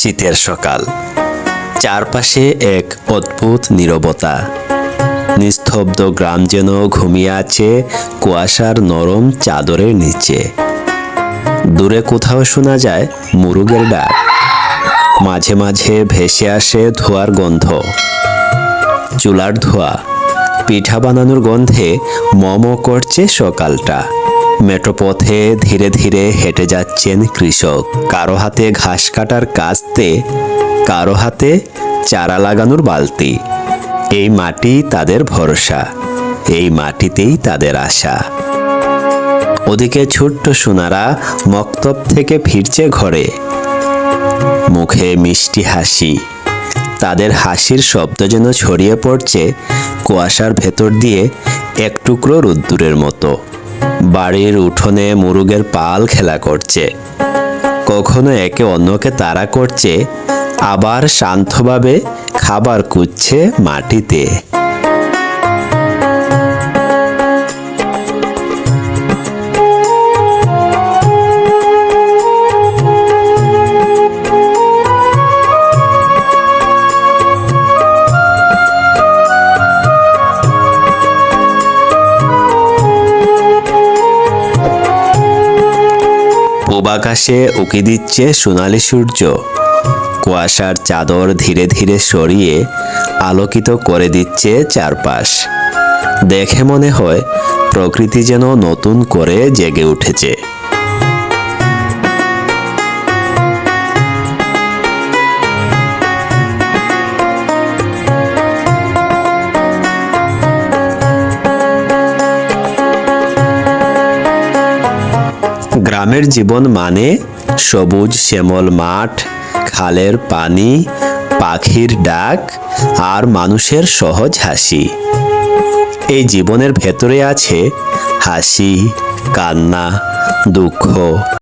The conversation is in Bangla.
শীতের সকাল, চারপাশে এক অদ্ভুত নীরবতা। নিস্তব্ধ গ্রাম যেন ঘুমিয়ে আছে কুয়াশার নরম চাদরের নিচে। দূরে কোথাও শোনা যায় মুরুগের ডাক, মাঝে মাঝে ভেসে আসে ধোঁয়ার গন্ধ। চুলার ধোঁয়া, পিঠা বানানোর গন্ধে মম করছে সকালটা। মেঠো পথে ধীরে ধীরে হেঁটে যাচ্ছেন কৃষক, কারো হাতে ঘাস কাটার কাস্তে, কারো হাতে চারা লাগানোর বালতি। এই মাটি তাদের ভরসা, এই মাটিতেই তাদের আশা। ওদিকে ছোট্ট সোনারা মক্তব থেকে ফিরছে ঘরে, মুখে মিষ্টি হাসি। তাদের হাসির শব্দ যেন ছড়িয়ে পড়ছে কুয়াশার ভেতর দিয়ে এক টুকরো রোদ্দুরের মতো। বাড়ির উঠোনে মুরুগের পাল খেলা করছে, কখনো একে অন্যকে তাড়া করছে, আবার শান্তভাবে খাবার খুঁজছে মাটিতে। পূব আকাশে উকি দিচ্ছে সোনালি সূর্য, কুয়াশার চাদর ধীরে ধীরে সরিয়ে আলোকিত করে দিচ্ছে চারপাশ। দেখে মনে হয় প্রকৃতি যেন নতুন করে জেগে উঠেছে। গ্রামের জীবন মানে সবুজ শ্যামল মাঠ, খালের পানি, পাখির ডাক আর মানুষের সহজ হাসি। এই জীবনের ভেতরে আছে হাসি, কান্না, দুঃখ,